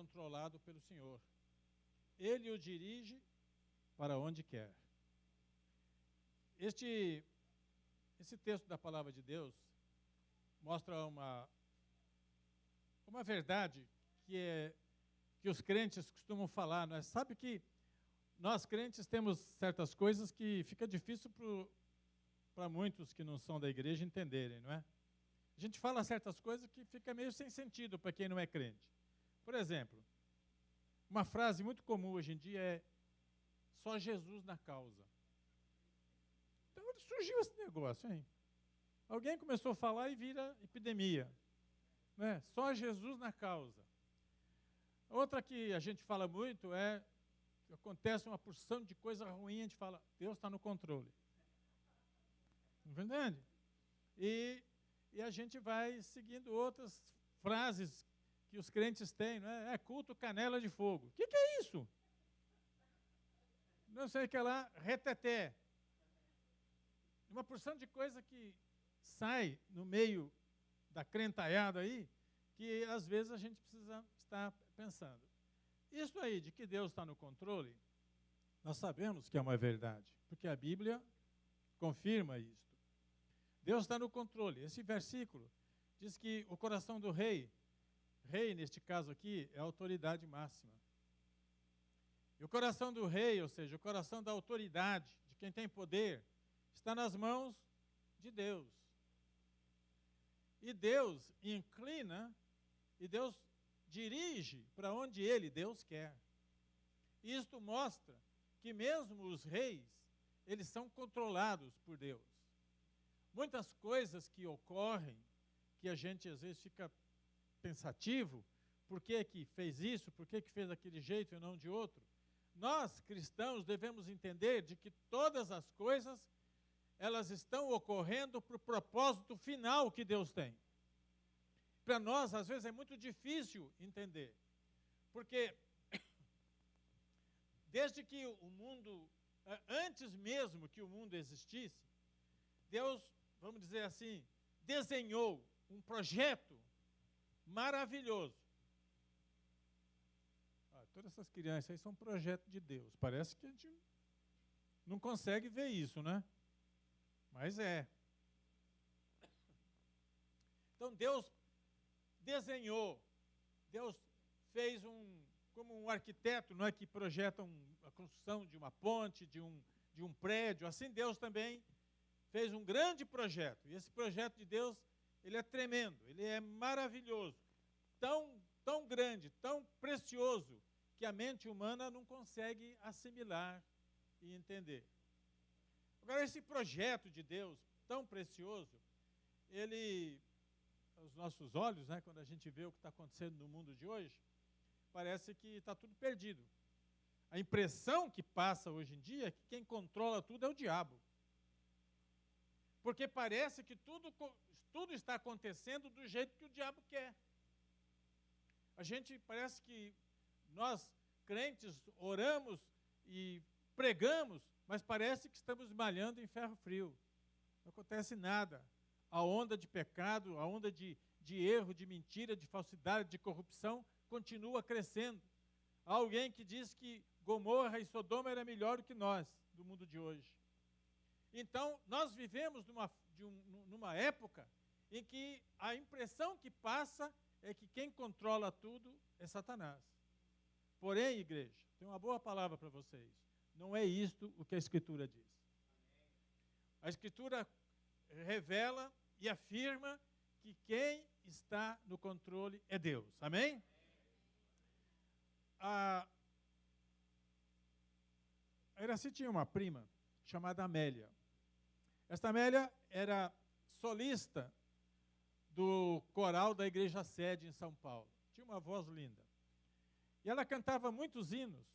controlado pelo Senhor. Ele o dirige para onde quer. Esse texto da palavra de Deus mostra uma verdade que os crentes costumam falar. Nós sabe que nós crentes temos certas coisas que fica difícil para muitos que não são da igreja entenderem, não é? A gente fala certas coisas que fica meio sem sentido para quem não é crente. Por exemplo, uma frase muito comum hoje em dia é só Jesus na causa. Então onde surgiu esse negócio, hein? Alguém começou a falar e vira epidemia. Né? Só Jesus na causa. Outra que a gente fala muito é que acontece uma porção de coisa ruim, a gente fala, Deus está no controle. Entende? E a gente vai seguindo outras frases que os crentes têm, não é? É culto canela de fogo. O que é isso? Não sei o que lá, reteté. Uma porção de coisa que sai no meio da crentaiada aí, que às vezes a gente precisa estar pensando. Isso aí de que Deus está no controle, nós sabemos que é uma verdade, porque a Bíblia confirma isto. Deus está no controle. Esse versículo diz que o coração do rei neste caso aqui, é a autoridade máxima. E o coração do rei, ou seja, o coração da autoridade, de quem tem poder, está nas mãos de Deus. E Deus inclina, e Deus dirige para onde Deus quer. Isto mostra que mesmo os reis, eles são controlados por Deus. Muitas coisas que ocorrem, que a gente às vezes fica pensativo, por que fez isso, por que fez daquele jeito e não de outro, nós, cristãos, devemos entender de que todas as coisas, elas estão ocorrendo para o propósito final que Deus tem. Para nós, às vezes, é muito difícil entender, porque desde que o mundo, antes mesmo que o mundo existisse, Deus, vamos dizer assim, desenhou um projeto maravilhoso. Todas essas crianças aí são um projeto de Deus. Parece que a gente não consegue ver isso, né? Mas é. Então Deus desenhou, Deus fez como um arquiteto, não é, que projeta a construção de uma ponte, de um prédio, assim Deus também fez um grande projeto. E esse projeto de Deus, ele é tremendo, ele é maravilhoso, tão grande, tão precioso, que a mente humana não consegue assimilar e entender. Agora, esse projeto de Deus, tão precioso, ele, aos nossos olhos, né, quando a gente vê o que está acontecendo no mundo de hoje, parece que está tudo perdido. A impressão que passa hoje em dia é que quem controla tudo é o diabo. Porque parece que tudo está acontecendo do jeito que o diabo quer. A gente parece que nós, crentes, oramos e pregamos, mas parece que estamos malhando em ferro frio. Não acontece nada. A onda de pecado, a onda de erro, de mentira, de falsidade, de corrupção, continua crescendo. Há alguém que diz que Gomorra e Sodoma era melhor do que nós, do mundo de hoje. Então, nós vivemos numa época em que a impressão que passa é que quem controla tudo é Satanás. Porém, igreja, tem uma boa palavra para vocês. Não é isto o que a Escritura diz. A Escritura revela e afirma que quem está no controle é Deus. Amém? A Iraci tinha uma prima chamada Amélia. Esta Amélia era solista do coral da Igreja Sede em São Paulo. Tinha uma voz linda. E ela cantava muitos hinos.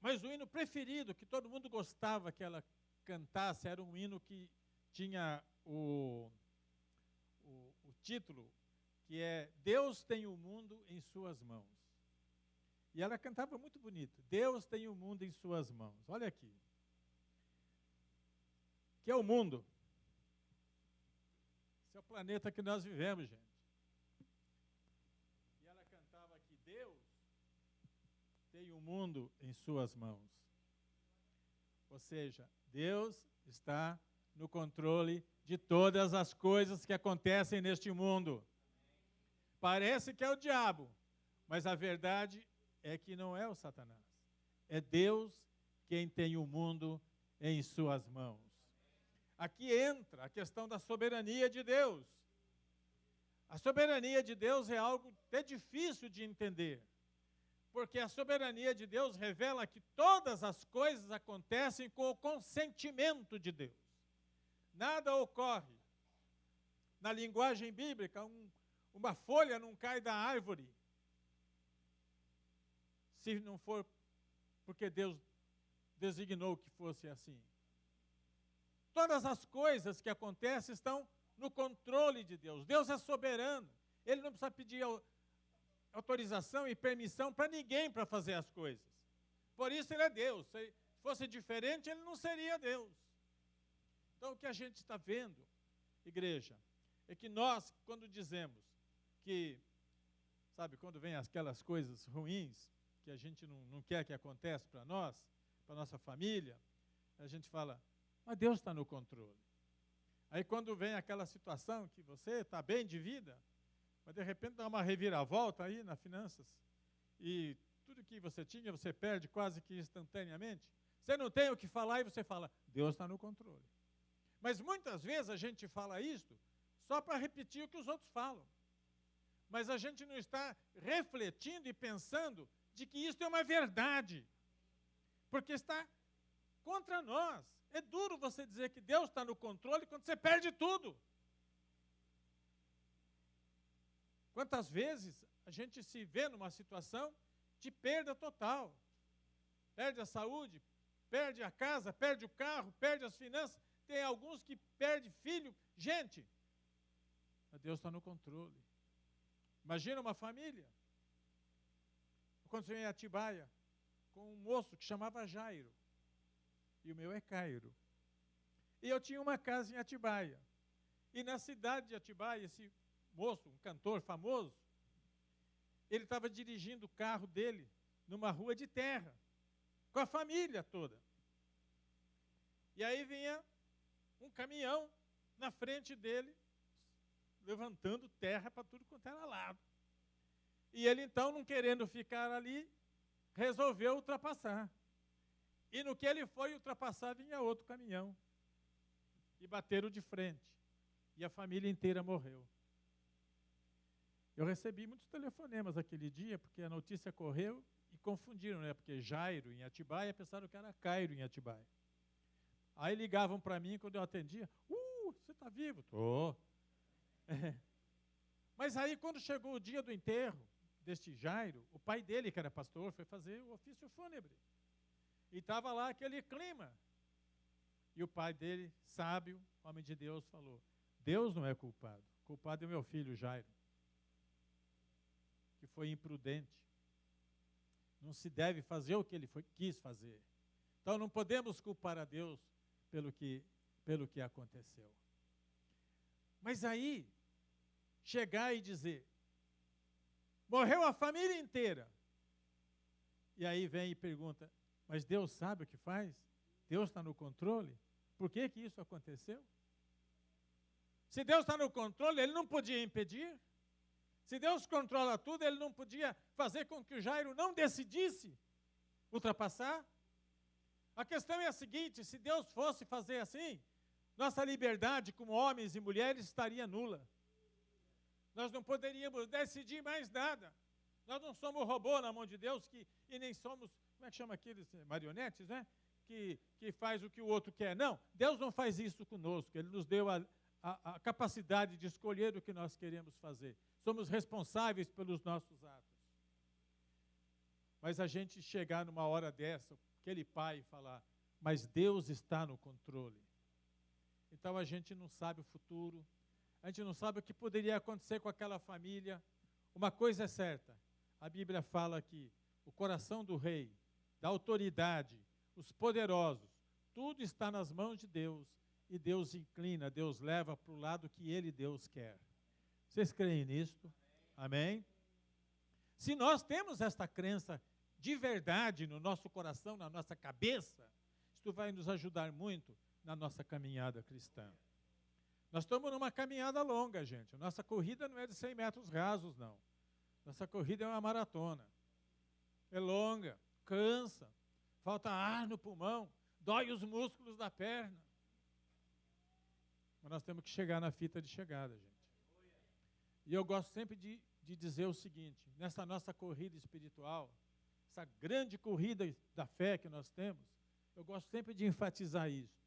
Mas o hino preferido, que todo mundo gostava que ela cantasse, era um hino que tinha o título, que é Deus tem o mundo em suas mãos. E ela cantava muito bonito. Deus tem o mundo em suas mãos. Olha aqui. Que é o mundo. Esse é o planeta que nós vivemos, gente. E ela cantava aqui, Deus tem o mundo em suas mãos. Ou seja, Deus está no controle de todas as coisas que acontecem neste mundo. Parece que é o diabo, mas a verdade é que não é o Satanás. É Deus quem tem o mundo em suas mãos. Aqui entra a questão da soberania de Deus. A soberania de Deus é algo até difícil de entender, porque a soberania de Deus revela que todas as coisas acontecem com o consentimento de Deus. Nada ocorre. Na linguagem bíblica, uma folha não cai da árvore se não for porque Deus designou que fosse assim. Todas as coisas que acontecem estão no controle de Deus. Deus é soberano. Ele não precisa pedir autorização e permissão para ninguém para fazer as coisas. Por isso ele é Deus. Se fosse diferente, ele não seria Deus. Então, o que a gente está vendo, igreja, é que nós, quando dizemos que, sabe, quando vem aquelas coisas ruins, que a gente não quer que aconteça para nós, para nossa família, a gente fala, mas Deus está no controle. Aí quando vem aquela situação que você está bem de vida, mas de repente dá uma reviravolta aí nas finanças, e tudo que você tinha, você perde quase que instantaneamente, você não tem o que falar e você fala, Deus está no controle. Mas muitas vezes a gente fala isso só para repetir o que os outros falam. Mas a gente não está refletindo e pensando de que isso é uma verdade. Porque está contra nós. É duro você dizer que Deus está no controle quando você perde tudo. Quantas vezes a gente se vê numa situação de perda total? Perde a saúde, perde a casa, perde o carro, perde as finanças. Tem alguns que perdem filho. Gente, Deus está no controle. Imagina uma família. Aconteceu em Atibaia, com um moço que chamava Jairo. E o meu é Cairo. E eu tinha uma casa em Atibaia. E na cidade de Atibaia, esse moço, um cantor famoso, ele estava dirigindo o carro dele numa rua de terra, com a família toda. E aí vinha um caminhão na frente dele, levantando terra para tudo quanto era lado. E ele, então, não querendo ficar ali, resolveu ultrapassar. E no que ele foi ultrapassar, vinha outro caminhão. E bateram de frente. E a família inteira morreu. Eu recebi muitos telefonemas aquele dia, porque a notícia correu e confundiram, né? Porque Jairo em Atibaia, pensaram que era Cairo em Atibaia. Aí ligavam para mim, quando eu atendia, você está vivo? Tô. Mas aí, quando chegou o dia do enterro deste Jairo, o pai dele, que era pastor, foi fazer o ofício fúnebre. E estava lá aquele clima. E o pai dele, sábio, homem de Deus, falou, Deus não é culpado. O culpado é meu filho Jairo, que foi imprudente. Não se deve fazer o que ele quis fazer. Então não podemos culpar a Deus pelo que aconteceu. Mas aí, chegar e dizer, morreu a família inteira. E aí vem e pergunta, mas Deus sabe o que faz? Deus está no controle? Por que isso aconteceu? Se Deus está no controle, Ele não podia impedir. Se Deus controla tudo, Ele não podia fazer com que o Jairo não decidisse ultrapassar. A questão é a seguinte, se Deus fosse fazer assim, nossa liberdade como homens e mulheres estaria nula. Nós não poderíamos decidir mais nada. Nós não somos robô na mão de Deus e nem somos, como é que chama aqueles marionetes, né? Que faz o que o outro quer. Não, Deus não faz isso conosco. Ele nos deu a capacidade de escolher o que nós queremos fazer. Somos responsáveis pelos nossos atos. Mas a gente chegar numa hora dessa, aquele pai falar, mas Deus está no controle. Então a gente não sabe o futuro, a gente não sabe o que poderia acontecer com aquela família. Uma coisa é certa, a Bíblia fala que o coração do rei, da autoridade, os poderosos, tudo está nas mãos de Deus, e Deus inclina, Deus leva para o lado que Ele, Deus, quer. Vocês creem nisto? Amém? Se nós temos esta crença de verdade no nosso coração, na nossa cabeça, isso vai nos ajudar muito na nossa caminhada cristã. Nós estamos numa caminhada longa, gente. Nossa corrida não é de 100 metros rasos, não. Nossa corrida é uma maratona. É longa, cansa, falta ar no pulmão, dói os músculos da perna. Mas nós temos que chegar na fita de chegada, gente. E eu gosto sempre de dizer o seguinte, nessa nossa corrida espiritual, essa grande corrida da fé que nós temos, eu gosto sempre de enfatizar isso.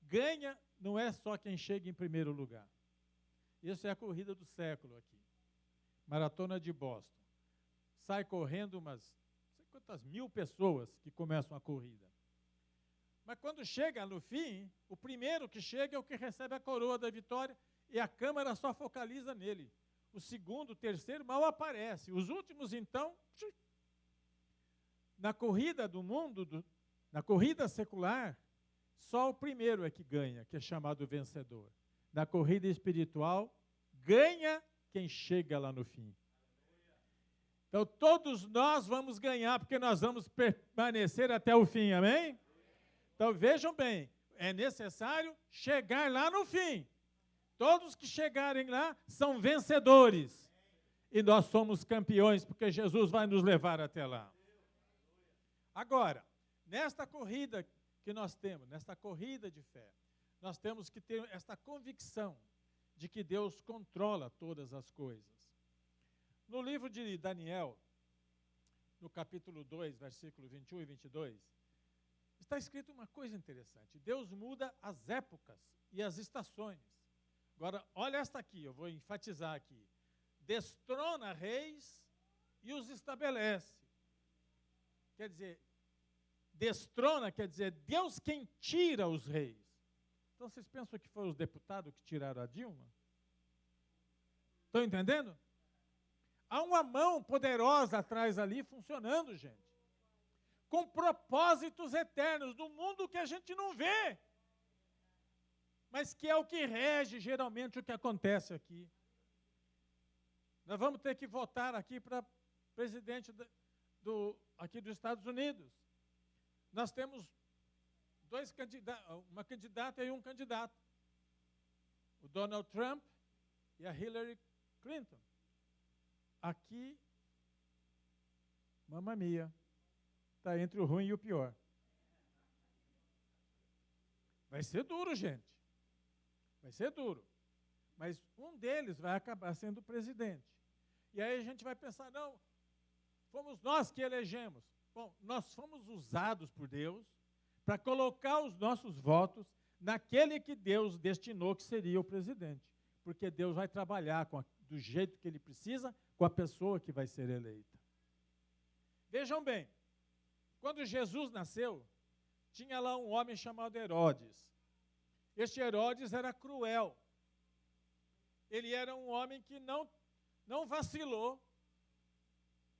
Ganha não é só quem chega em primeiro lugar. Isso é a corrida do século aqui. Maratona de Boston. Sai correndo umas, não sei quantas mil pessoas que começam a corrida. Mas quando chega no fim, o primeiro que chega é o que recebe a coroa da vitória e a câmera só focaliza nele. O segundo, o terceiro mal aparece. Os últimos, então, na corrida do mundo, na corrida secular, só o primeiro é que ganha, que é chamado vencedor. Na corrida espiritual, ganha quem chega lá no fim. Então, todos nós vamos ganhar, porque nós vamos permanecer até o fim, amém? Então, vejam bem, é necessário chegar lá no fim. Todos que chegarem lá são vencedores. E nós somos campeões, porque Jesus vai nos levar até lá. Agora, nesta corrida que nós temos, nesta corrida de fé, nós temos que ter esta convicção de que Deus controla todas as coisas. No livro de Daniel, no capítulo 2, versículo 21 e 22, está escrito uma coisa interessante. Deus muda as épocas e as estações. Agora, olha esta aqui, eu vou enfatizar aqui. Destrona reis e os estabelece. Quer dizer, destrona quer dizer Deus quem tira os reis. Então, vocês pensam que foram os deputados que tiraram a Dilma? Estão entendendo? Há uma mão poderosa atrás ali funcionando, gente. Com propósitos eternos, do mundo que a gente não vê. Mas que é o que rege geralmente o que acontece aqui. Nós vamos ter que votar aqui para presidente aqui dos Estados Unidos. Nós temos uma candidata e um candidato. O Donald Trump e a Hillary Clinton. Aqui, mamma mia, está entre o ruim e o pior. Vai ser duro, gente. Vai ser duro. Mas um deles vai acabar sendo presidente. E aí a gente vai pensar, não, fomos nós que elegemos. Bom, nós fomos usados por Deus para colocar os nossos votos naquele que Deus destinou que seria o presidente. Porque Deus vai trabalhar do jeito que Ele precisa com a pessoa que vai ser eleita. Vejam bem, quando Jesus nasceu, tinha lá um homem chamado Herodes. Este Herodes era cruel. Ele era um homem que não vacilou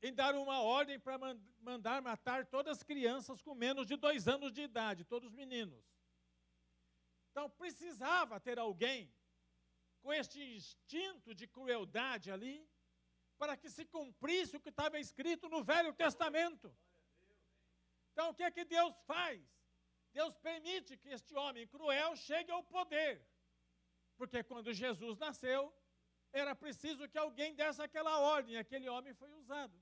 em dar uma ordem para mandar matar todas as crianças com menos de 2 anos de idade, todos meninos. Então, precisava ter alguém com este instinto de crueldade ali, para que se cumprisse o que estava escrito no Velho Testamento. Então, o que é que Deus faz? Deus permite que este homem cruel chegue ao poder. Porque quando Jesus nasceu, era preciso que alguém desse aquela ordem, e aquele homem foi usado.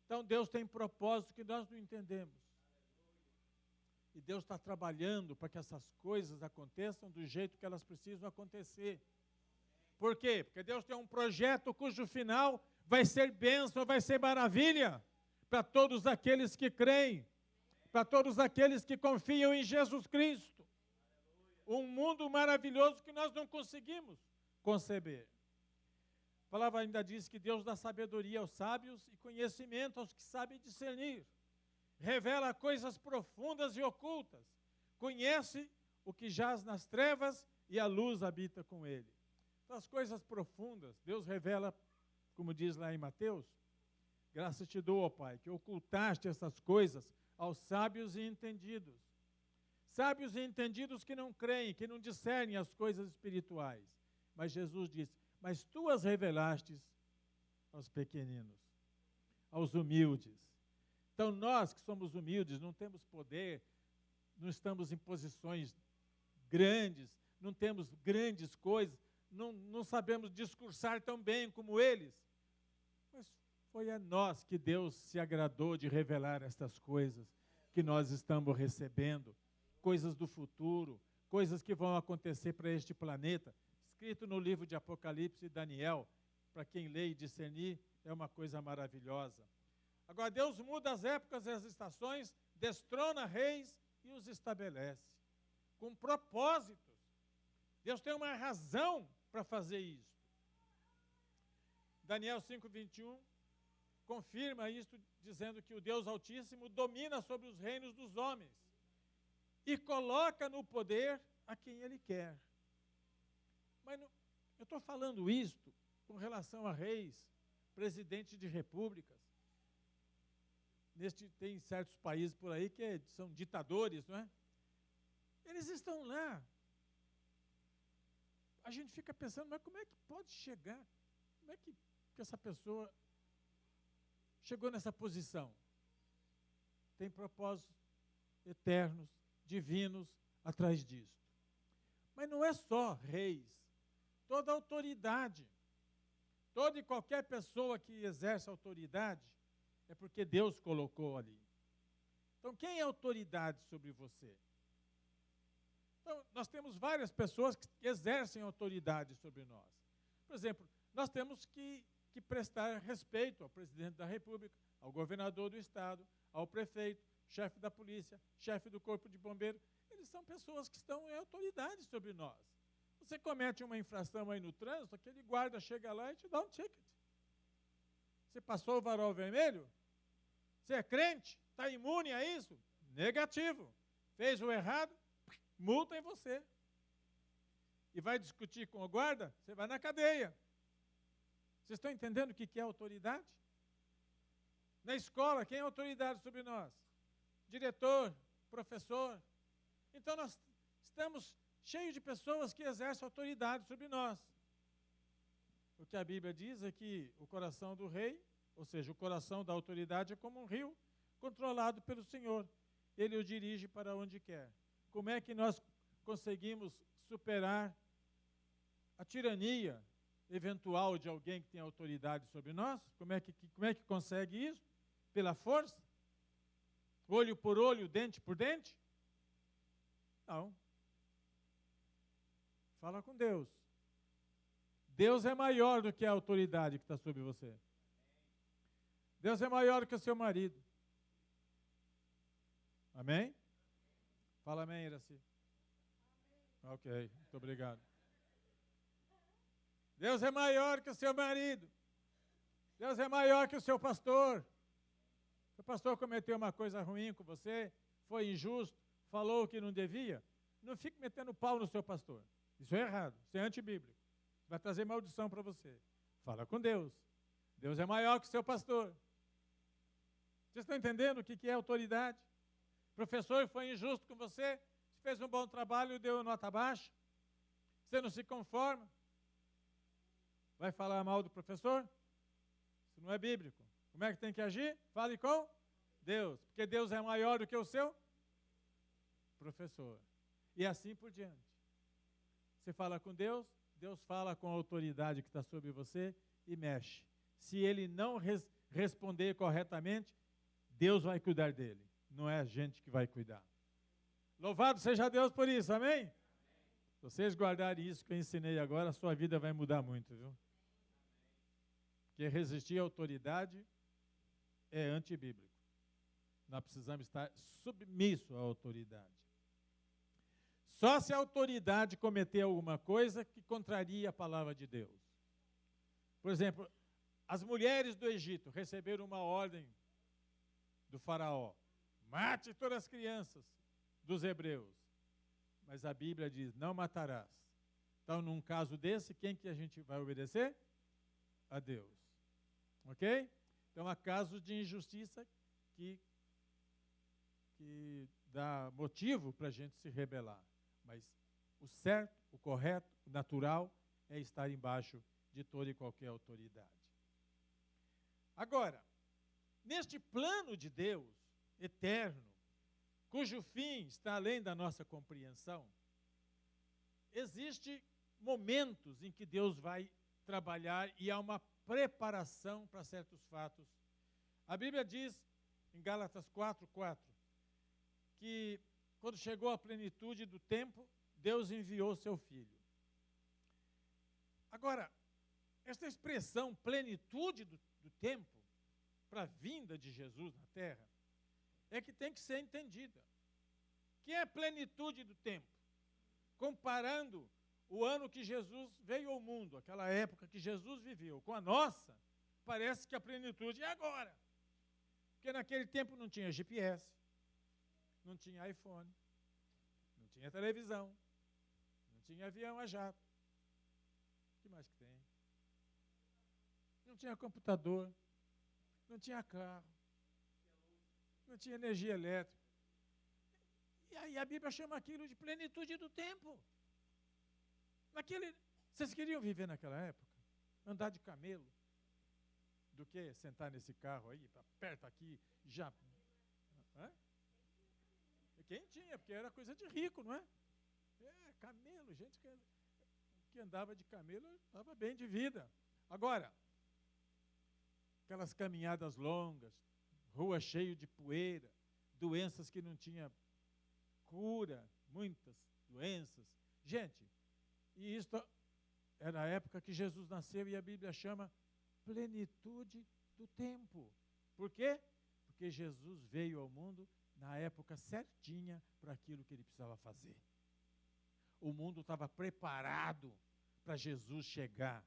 Então, Deus tem propósito que nós não entendemos. E Deus está trabalhando para que essas coisas aconteçam do jeito que elas precisam acontecer. Por quê? Porque Deus tem um projeto cujo final vai ser bênção, vai ser maravilha para todos aqueles que creem, para todos aqueles que confiam em Jesus Cristo. Um mundo maravilhoso que nós não conseguimos conceber. A palavra ainda diz que Deus dá sabedoria aos sábios e conhecimento aos que sabem discernir. Revela coisas profundas e ocultas. Conhece o que jaz nas trevas e a luz habita com ele. Então, as coisas profundas, Deus revela, como diz lá em Mateus, graças te dou, ó Pai, que ocultaste essas coisas aos sábios e entendidos. Sábios e entendidos que não creem, que não discernem as coisas espirituais. Mas Jesus disse, mas tu as revelastes aos pequeninos. aos humildes. Então, nós que somos humildes, não temos poder, não estamos em posições grandes, não temos grandes coisas, não sabemos discursar tão bem como eles. Mas foi a nós que Deus se agradou de revelar estas coisas que nós estamos recebendo, coisas do futuro, coisas que vão acontecer para este planeta, escrito no livro de Apocalipse e Daniel, para quem lê e discernir, é uma coisa maravilhosa. Agora, Deus muda as épocas e as estações, destrona reis e os estabelece, com propósitos. Deus tem uma razão para fazer isso. Daniel 5:21 confirma isso, dizendo que o Deus Altíssimo domina sobre os reinos dos homens e coloca no poder a quem Ele quer. Mas eu estou falando isto com relação a reis, presidentes de repúblicas. Tem certos países por aí que são ditadores, não é? Eles estão lá. A gente fica pensando, mas como é que pode chegar? Como é que essa pessoa chegou nessa posição? Tem propósitos eternos, divinos, atrás disso. Mas não é só reis. Toda autoridade, toda e qualquer pessoa que exerce autoridade, é porque Deus colocou ali. Então, quem é autoridade sobre você? Então, nós temos várias pessoas que exercem autoridade sobre nós. Por exemplo, nós temos que prestar respeito ao presidente da República, ao governador do Estado, ao prefeito, chefe da polícia, chefe do corpo de bombeiro. Eles são pessoas que estão em autoridade sobre nós. Você comete uma infração aí no trânsito, aquele guarda chega lá e te dá um ticket. Você passou o varal vermelho? Você é crente? Está imune a isso? Negativo. Fez o errado? Multa em você. E vai discutir com o guarda? Você vai na cadeia. Vocês estão entendendo o que é autoridade? Na escola, quem é autoridade sobre nós? Diretor, professor. Então nós estamos cheios de pessoas que exercem autoridade sobre nós. O que a Bíblia diz é que o coração do rei, ou seja, o coração da autoridade é como um rio controlado pelo Senhor. Ele o dirige para onde quer. Como é que nós conseguimos superar a tirania eventual de alguém que tem autoridade sobre nós? Como é que consegue isso? Pela força? Olho por olho, dente por dente? Não. Fala com Deus. Deus é maior do que a autoridade que está sobre você. Deus é maior do que o seu marido. Amém? Fala amém, Iraci. Ok, muito obrigado. Deus é maior que o seu marido. Deus é maior que o seu pastor. Se o pastor cometeu uma coisa ruim com você, foi injusto, falou o que não devia, não fique metendo pau no seu pastor. Isso é errado, isso é antibíblico. Vai trazer maldição para você. Fala com Deus. Deus é maior que o seu pastor. Vocês estão entendendo o que é autoridade? O professor foi injusto com você, fez um bom trabalho e deu nota baixa. Você não se conforma. Vai falar mal do professor? Isso não é bíblico. Como é que tem que agir? Fale com Deus, porque Deus é maior do que o seu professor. E assim por diante. Você fala com Deus, Deus fala com a autoridade que está sobre você e mexe. Se ele não responder corretamente, Deus vai cuidar dele. Não é a gente que vai cuidar. Louvado seja Deus por isso, amém? Se vocês guardarem isso que eu ensinei agora, a sua vida vai mudar muito, viu? Porque resistir à autoridade é antibíblico. Nós precisamos estar submissos à autoridade. Só se a autoridade cometer alguma coisa que contraria a palavra de Deus. Por exemplo, as mulheres do Egito receberam uma ordem do faraó. Mate todas as crianças dos hebreus. Mas a Bíblia diz, não matarás. Então, num caso desse, quem que a gente vai obedecer? A Deus. Ok? Então, há casos de injustiça que dá motivo para a gente se rebelar. Mas o certo, o correto, o natural é estar embaixo de toda e qualquer autoridade. Agora, neste plano de Deus eterno, cujo fim está além da nossa compreensão, existem momentos em que Deus vai trabalhar e há uma preparação para certos fatos. A Bíblia diz, em Gálatas 4:4, que quando chegou a plenitude do tempo, Deus enviou seu Filho. Agora, esta expressão plenitude do tempo, para a vinda de Jesus na terra, é que tem que ser entendida. Que é a plenitude do tempo? Comparando o ano que Jesus veio ao mundo, aquela época que Jesus viveu, com a nossa, parece que a plenitude é agora. Porque naquele tempo não tinha GPS, não tinha iPhone, não tinha televisão, não tinha avião a jato. O que mais que tem? Não tinha computador, não tinha carro, não tinha energia elétrica. E aí a Bíblia chama aquilo de plenitude do tempo. Vocês queriam viver naquela época? Andar de camelo? Do que sentar nesse carro aí, aperta aqui, já... Hã? Quem tinha, porque era coisa de rico, não é? Camelo, gente que andava de camelo estava bem de vida. Agora, aquelas caminhadas longas, rua cheia de poeira, doenças que não tinha cura, muitas doenças. Gente, e isso era a época que Jesus nasceu e a Bíblia chama plenitude do tempo. Por quê? Porque Jesus veio ao mundo na época certinha para aquilo que ele precisava fazer. O mundo estava preparado para Jesus chegar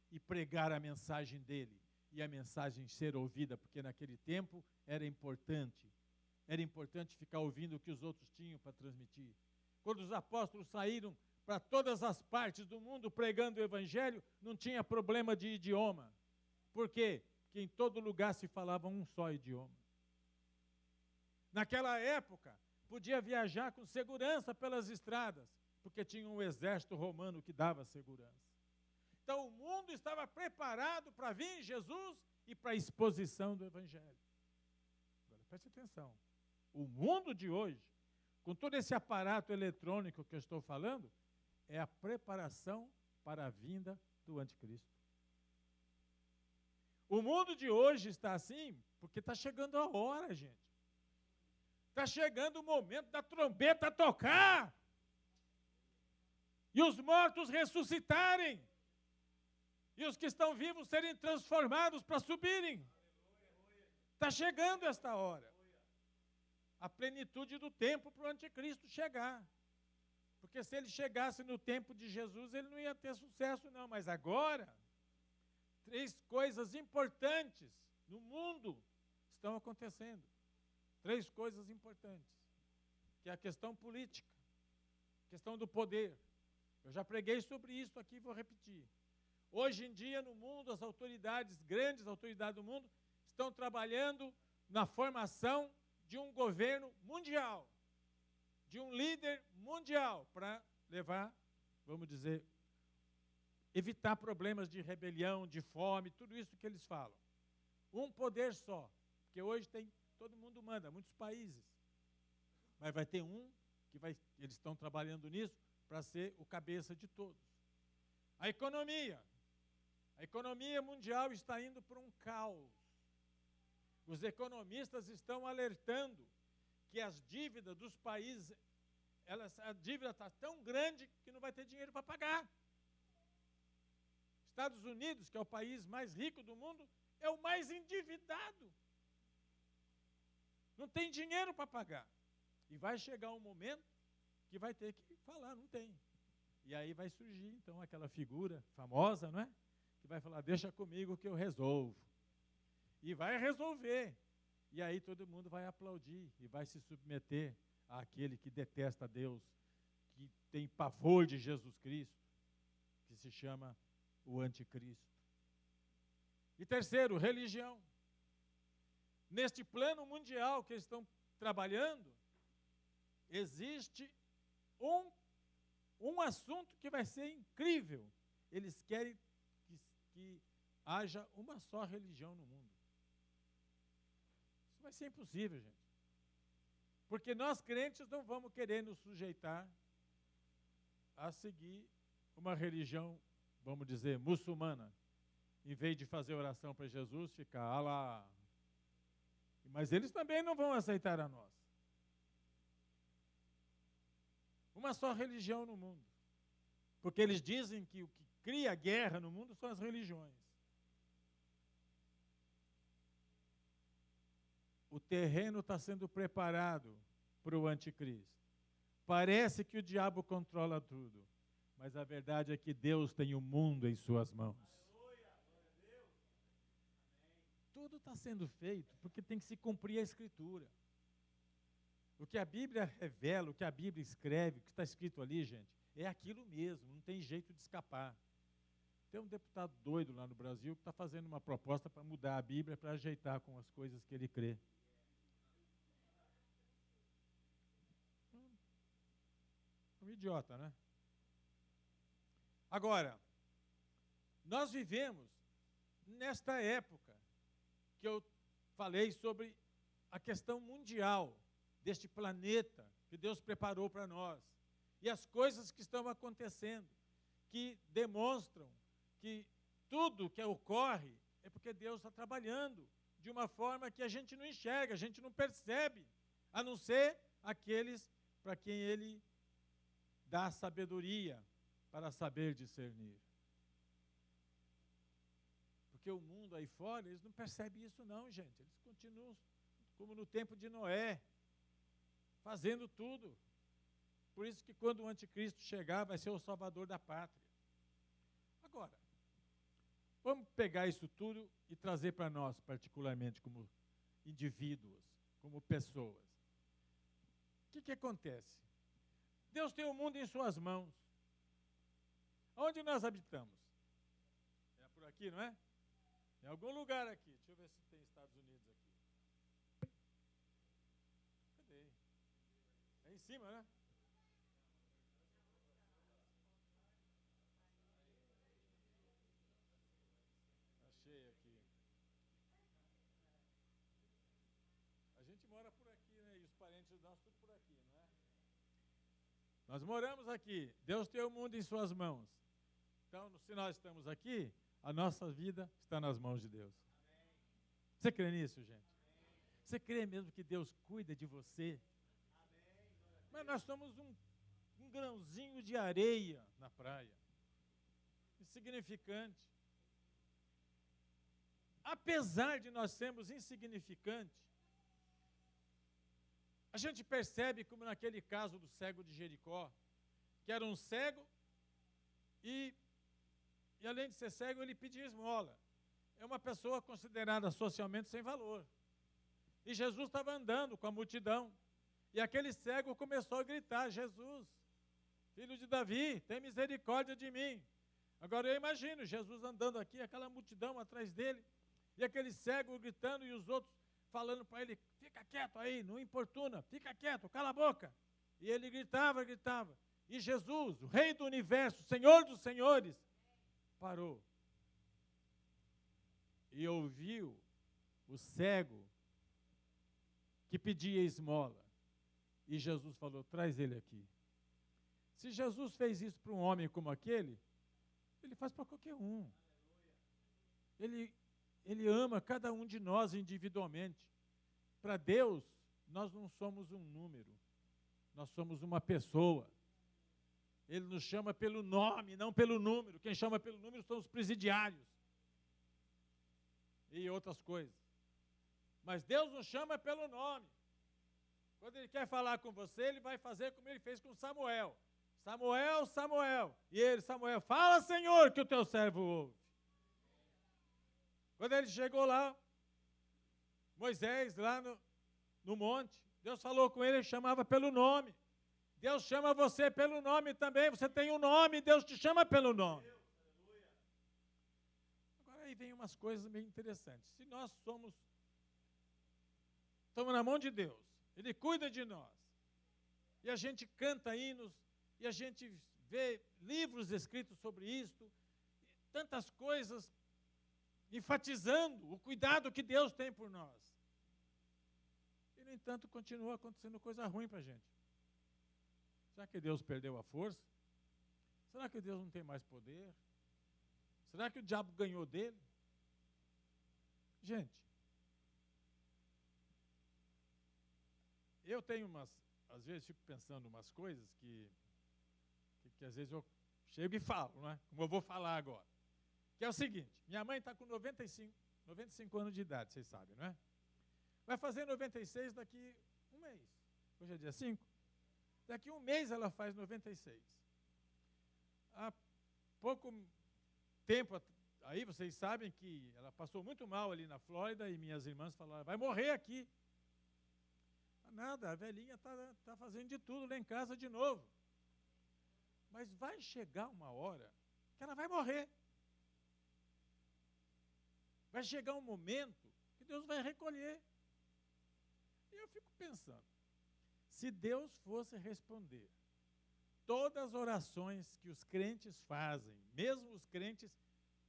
e pregar a mensagem dele. E a mensagem ser ouvida, porque naquele tempo era importante. Era importante ficar ouvindo o que os outros tinham para transmitir. Quando os apóstolos saíram para todas as partes do mundo pregando o evangelho, não tinha problema de idioma. Por quê? Porque em todo lugar se falava um só idioma. Naquela época, podia viajar com segurança pelas estradas, porque tinha um exército romano que dava segurança. Então o mundo estava preparado para vir Jesus e para a exposição do evangelho. Agora preste atenção. O mundo de hoje, com todo esse aparato eletrônico que eu estou falando, é a preparação para a vinda do anticristo. O mundo de hoje está assim porque está chegando a hora, gente. Está chegando o momento da trombeta tocar e os mortos ressuscitarem e os que estão vivos serem transformados para subirem. Está chegando esta hora. A plenitude do tempo para o anticristo chegar. Porque se ele chegasse no tempo de Jesus, ele não ia ter sucesso não. Mas agora, 3 coisas importantes no mundo estão acontecendo. 3 coisas importantes. Que é a questão política, a questão do poder. Eu já preguei sobre isso aqui e vou repetir. Hoje em dia, no mundo, as autoridades, grandes autoridades do mundo, estão trabalhando na formação de um governo mundial, de um líder mundial, para levar, vamos dizer, evitar problemas de rebelião, de fome, tudo isso que eles falam. Um poder só, porque hoje todo mundo manda, muitos países, mas vai ter um eles estão trabalhando nisso para ser o cabeça de todos. A economia mundial está indo para um caos. Os economistas estão alertando que as dívidas dos países, a dívida está tão grande que não vai ter dinheiro para pagar. Estados Unidos, que é o país mais rico do mundo, é o mais endividado. Não tem dinheiro para pagar. E vai chegar um momento que vai ter que falar, não tem. E aí vai surgir, então, aquela figura famosa, não é? Que vai falar, deixa comigo que eu resolvo. E vai resolver. E aí todo mundo vai aplaudir e vai se submeter àquele que detesta Deus, que tem pavor de Jesus Cristo, que se chama o anticristo. E terceiro, religião. Neste plano mundial que eles estão trabalhando, existe um assunto que vai ser incrível. Eles querem que haja uma só religião no mundo. vai ser impossível, gente. Porque nós crentes não vamos querer nos sujeitar a seguir uma religião, vamos dizer, muçulmana. Em vez de fazer oração para Jesus, ficar Alá. Mas eles também não vão aceitar a nós. Uma só religião no mundo. Porque eles dizem que o que cria guerra no mundo são as religiões. O terreno está sendo preparado para o anticristo. Parece que o diabo controla tudo, mas a verdade é que Deus tem o mundo em suas mãos. Tudo está sendo feito porque tem que se cumprir a Escritura. O que a Bíblia revela, o que a Bíblia escreve, o que está escrito ali, gente, é aquilo mesmo, não tem jeito de escapar. Tem um deputado doido lá no Brasil que está fazendo uma proposta para mudar a Bíblia, para ajeitar com as coisas que ele crê. Um idiota, né? Agora, nós vivemos nesta época que eu falei sobre a questão mundial deste planeta que Deus preparou para nós e as coisas que estão acontecendo, que demonstram que tudo que ocorre é porque Deus está trabalhando de uma forma que a gente não enxerga, a gente não percebe, a não ser aqueles para quem Ele dá sabedoria para saber discernir. Porque o mundo aí fora, eles não percebem isso não, gente. Eles continuam como no tempo de Noé, fazendo tudo. Por isso que quando o anticristo chegar, vai ser o salvador da pátria. Agora, vamos pegar isso tudo e trazer para nós, particularmente como indivíduos, como pessoas. O que acontece? Deus tem o mundo em suas mãos. Onde nós habitamos? É por aqui, não é? Em algum lugar aqui. Deixa eu ver se tem Estados Unidos aqui. Cadê? É em cima, né? Achei aqui. A gente mora por aqui, né? E os parentes nossos tudo por aqui, não é? Nós moramos aqui. Deus tem o mundo em suas mãos. Então, se nós estamos aqui, a nossa vida está nas mãos de Deus. Amém. Você crê nisso, gente? Amém. Você crê mesmo que Deus cuida de você? Amém. Mas nós somos um grãozinho de areia na praia. Insignificante. Apesar de nós sermos insignificantes, a gente percebe como naquele caso do cego de Jericó, que era um cego e além de ser cego, ele pedia esmola. É uma pessoa considerada socialmente sem valor. E Jesus estava andando com a multidão. E aquele cego começou a gritar, Jesus, filho de Davi, tem misericórdia de mim. Agora eu imagino Jesus andando aqui, aquela multidão atrás dele, e aquele cego gritando e os outros falando para ele, fica quieto aí, não importuna, fica quieto, cala a boca. E ele gritava. E Jesus, o Rei do Universo, Senhor dos Senhores, parou e ouviu o cego que pedia esmola. E Jesus falou, traz ele aqui. Se Jesus fez isso para um homem como aquele, ele faz para qualquer um. Ele ama cada um de nós individualmente. Para Deus, nós não somos um número, nós somos uma pessoa. Ele nos chama pelo nome, não pelo número. Quem chama pelo número são os presidiários. E outras coisas. Mas Deus nos chama pelo nome. Quando Ele quer falar com você, Ele vai fazer como Ele fez com Samuel. Samuel, Samuel. E ele, Samuel, fala, Senhor, que o teu servo ouve. Quando ele chegou lá, Moisés, lá no monte, Deus falou com ele chamava pelo nome. Deus chama você pelo nome também. Você tem um nome, Deus te chama pelo nome. Agora aí vem umas coisas meio interessantes. Se nós estamos na mão de Deus, Ele cuida de nós, e a gente canta hinos, e a gente vê livros escritos sobre isso, tantas coisas enfatizando o cuidado que Deus tem por nós. E, no entanto, continua acontecendo coisa ruim para a gente. Será que Deus perdeu a força? Será que Deus não tem mais poder? Será que o diabo ganhou dele? Gente, eu tenho às vezes fico pensando umas coisas que às vezes eu chego e falo, não é? Como eu vou falar agora. Que é o seguinte, minha mãe está com 95 anos de idade, vocês sabem, não é? Vai fazer 96 daqui um mês. Hoje é dia 5. Daqui um mês ela faz 96. Há pouco tempo aí, vocês sabem que ela passou muito mal ali na Flórida e minhas irmãs falaram, vai morrer aqui. Nada, a velhinha está fazendo de tudo lá em casa de novo. Mas vai chegar uma hora que ela vai morrer. Vai chegar um momento que Deus vai recolher. E eu fico pensando, se Deus fosse responder todas as orações que os crentes fazem, mesmo os crentes